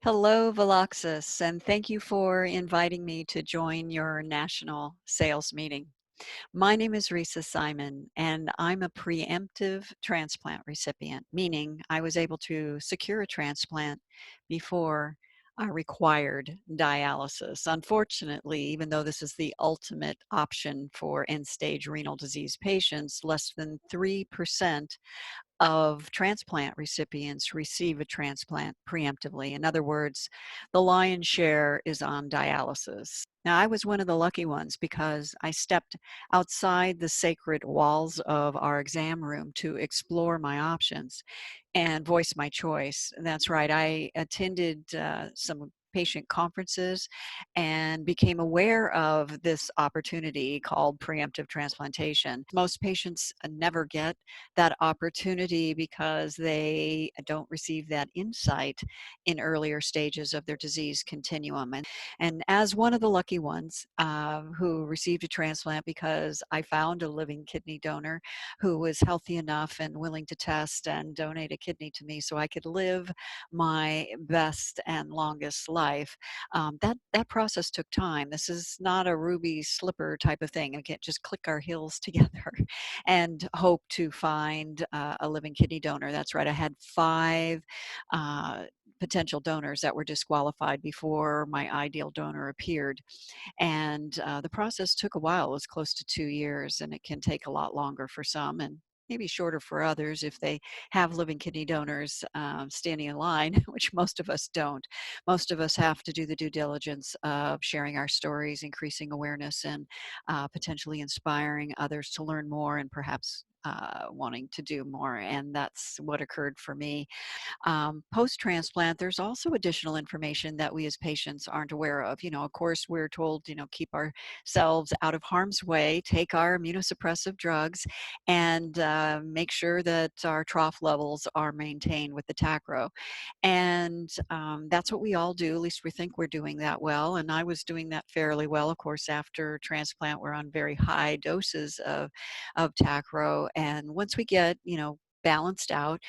Hello, Veloxis, and thank you for inviting me to join your national sales meeting. My name is Risa Simon, and I'm a preemptive transplant recipient, meaning I was able to secure a transplant before I required dialysis. Unfortunately, even though this is the ultimate option for end-stage renal disease patients, less than 3% of transplant recipients receive a transplant preemptively. In other words, the lion's share is on dialysis. Now, I was one of the lucky ones because I stepped outside the sacred walls of our exam room to explore my options and voice my choice. That's right, I attended some patient conferences and became aware of this opportunity called preemptive transplantation. Most patients never get that opportunity because they don't receive that insight in earlier stages of their disease continuum. And as one of the lucky ones who received a transplant because I found a living kidney donor who was healthy enough and willing to test and donate a kidney to me so I could live my best and longest life. That process took time. This is not a ruby slipper type of thing. We can't just click our heels together and hope to find a living kidney donor. That's right. I had 5 potential donors that were disqualified before my ideal donor appeared. And the process took a while. It was close to 2 years, and it can take a lot longer for some and maybe shorter for others if they have living kidney donors standing in line, which most of us don't. Most of us have to do the due diligence of sharing our stories, increasing awareness, and potentially inspiring others to learn more and perhaps wanting to do more. And that's what occurred for me. Post-transplant, there's also additional information that we as patients aren't aware of. Of course, we're told, keep ourselves out of harm's way, take our immunosuppressive drugs, and make sure that our trough levels are maintained with the tacro. And that's what we all do. At least we think we're doing that well. And I was doing that fairly well. Of course, after transplant, we're on very high doses of tacro. And once we get, balanced out,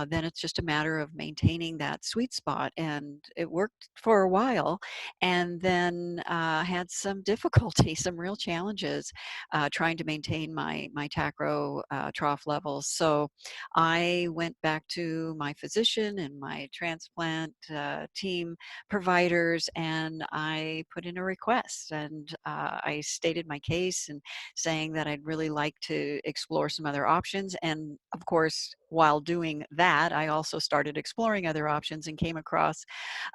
then it's just a matter of maintaining that sweet spot. And it worked for a while, and then had some difficulty, some real challenges trying to maintain my tacro trough levels. So I went back to my physician and my transplant team providers, and I put in a request, and I stated my case and saying that I'd really like to explore some other options. And of course, while doing that, I also started exploring other options and came across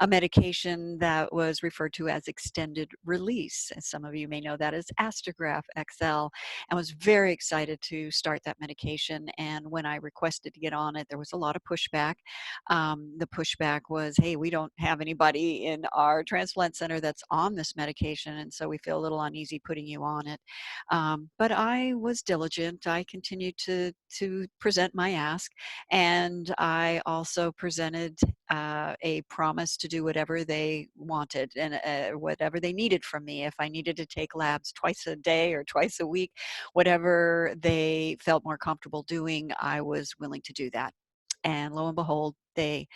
a medication that was referred to as extended release. And some of you may know that as Astra Graph XL, and was very excited to start that medication. And when I requested to get on it, there was a lot of pushback. The pushback was, hey, we don't have anybody in our transplant center that's on this medication, and so we feel a little uneasy putting you on it. But I was diligent. I continued to present my ask, and I also presented a promise to do whatever they wanted and whatever they needed from me. If I needed to take labs twice a day or twice a week, whatever they felt more comfortable doing, I was willing to do that. And lo and behold, they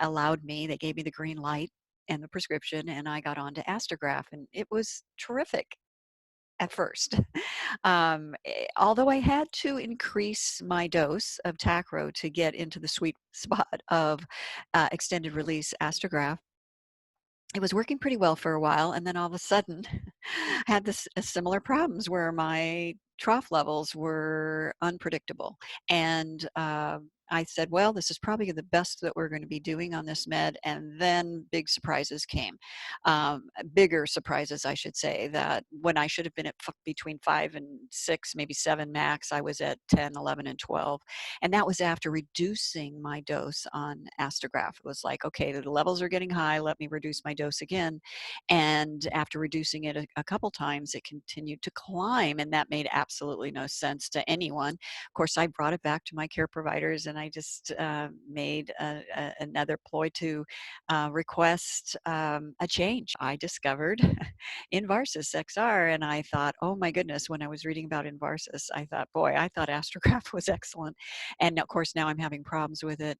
allowed me, they gave me the green light and the prescription, and I got on to Astra Graph, and it was terrific at first. Although I had to increase my dose of Tacro to get into the sweet spot of extended release Astra Graph, it was working pretty well for a while, and then all of a sudden I had this similar problems where my trough levels were unpredictable. And I said, well, this is probably the best that we're going to be doing on this med. And then big surprises came. Bigger surprises, I should say, that when I should have been at between 5 and 6, maybe 7 max, I was at 10, 11, and 12. And that was after reducing my dose on Astrograph. It was like, okay, the levels are getting high. Let me reduce my dose again. And after reducing it a couple times, it continued to climb, and that made absolutely no sense to anyone. Of course, I brought it back to my care providers, and I just made another ploy to request a change. I discovered Invarsus XR, and I thought, oh my goodness, when I was reading about Invarsus, I thought, boy, I thought Astrograph was excellent. And of course, now I'm having problems with it.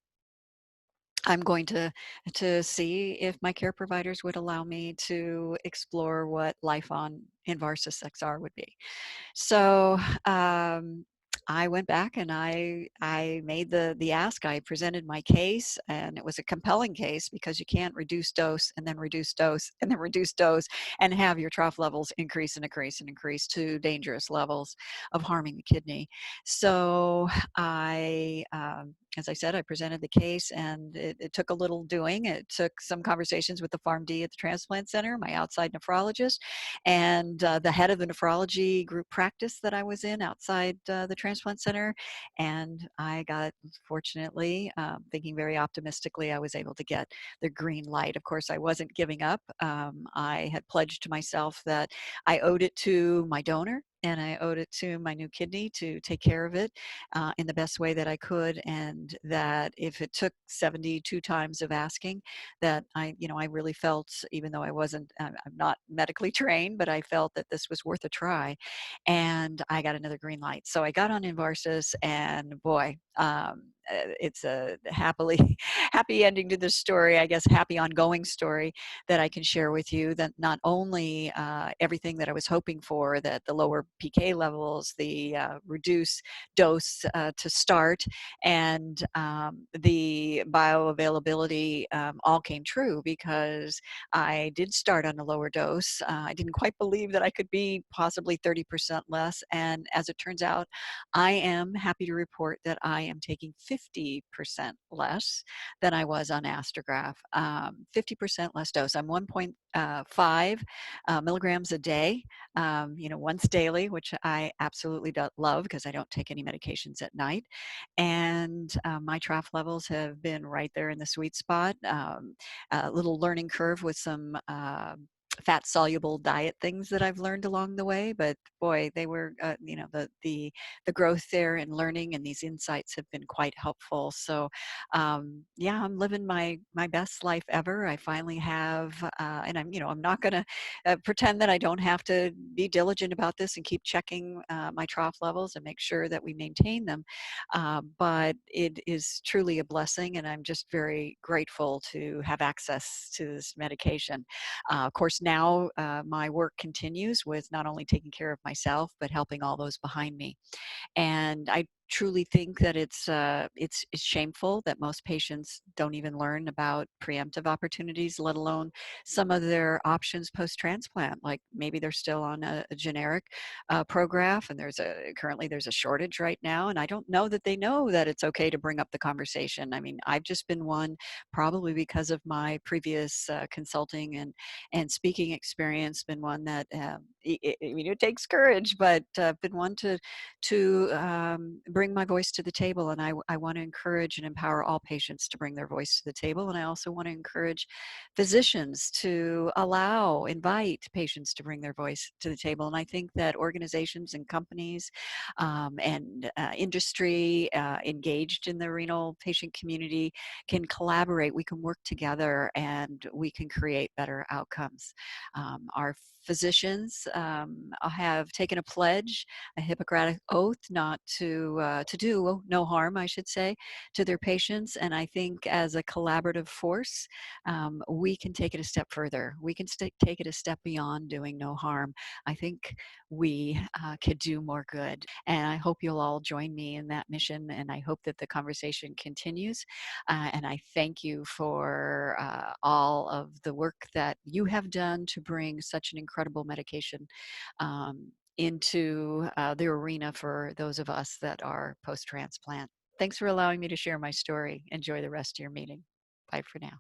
I'm going to see if my care providers would allow me to explore what life on Invarsys XR would be. So I went back and I made the ask. I presented my case, and it was a compelling case because you can't reduce dose and then reduce dose and then reduce dose and have your trough levels increase and increase and increase to dangerous levels of harming the kidney. So as I said, I presented the case, and it took a little doing. It took some conversations with the PharmD at the transplant center, my outside nephrologist, and the head of the nephrology group practice that I was in outside the transplant center. And I got, fortunately, thinking very optimistically, I was able to get the green light. Of course, I wasn't giving up. I had pledged to myself that I owed it to my donor and I owed it to my new kidney to take care of it in the best way that I could, and that if it took 72 times of asking, that I really felt, even though I'm not medically trained, but I felt that this was worth a try, and I got another green light. So I got on Invarsys, and boy, it's a happy ending to this story, I guess, happy ongoing story that I can share with you. That not only everything that I was hoping for, that the lower PK levels, the reduced dose to start, and the bioavailability all came true, because I did start on a lower dose. I didn't quite believe that I could be possibly 30% less. And as it turns out, I am happy to report that I am taking 50% less than I was on Astra Graph. 50% less dose. I'm 1.5 milligrams a day, once daily, which I absolutely love because I don't take any medications at night. And my trough levels have been right there in the sweet spot. A little learning curve with some fat soluble diet things that I've learned along the way, but boy, they were the growth there and learning and these insights have been quite helpful. So yeah, I'm living my best life ever. I finally have and I'm not going to pretend that I don't have to be diligent about this and keep checking my trough levels and make sure that we maintain them, but it is truly a blessing, and I'm just very grateful to have access to this medication. Of course, now my work continues with not only taking care of myself, but helping all those behind me. And I truly think that it's shameful that most patients don't even learn about preemptive opportunities, let alone some of their options post-transplant. Like maybe they're still on a generic Prograph, and currently there's a shortage right now, and I don't know that they know that it's okay to bring up the conversation. I mean, I've just been one, probably because of my previous consulting and speaking experience, been one that it takes courage, but been one to bring my voice to the table. And I want to encourage and empower all patients to bring their voice to the table. And I also want to encourage physicians to invite patients to bring their voice to the table. And I think that organizations and companies and industry engaged in the renal patient community can collaborate. We can work together and we can create better outcomes. Our physicians have taken a pledge, a Hippocratic oath, not to do no harm, I should say, to their patients. And I think as a collaborative force, we can take it a step further. We can take it a step beyond doing no harm. I think we could do more good. And I hope you'll all join me in that mission. And I hope that the conversation continues. And I thank you for all of the work that you have done to bring such an incredible medication into the arena for those of us that are post-transplant. Thanks for allowing me to share my story. Enjoy the rest of your meeting. Bye for now.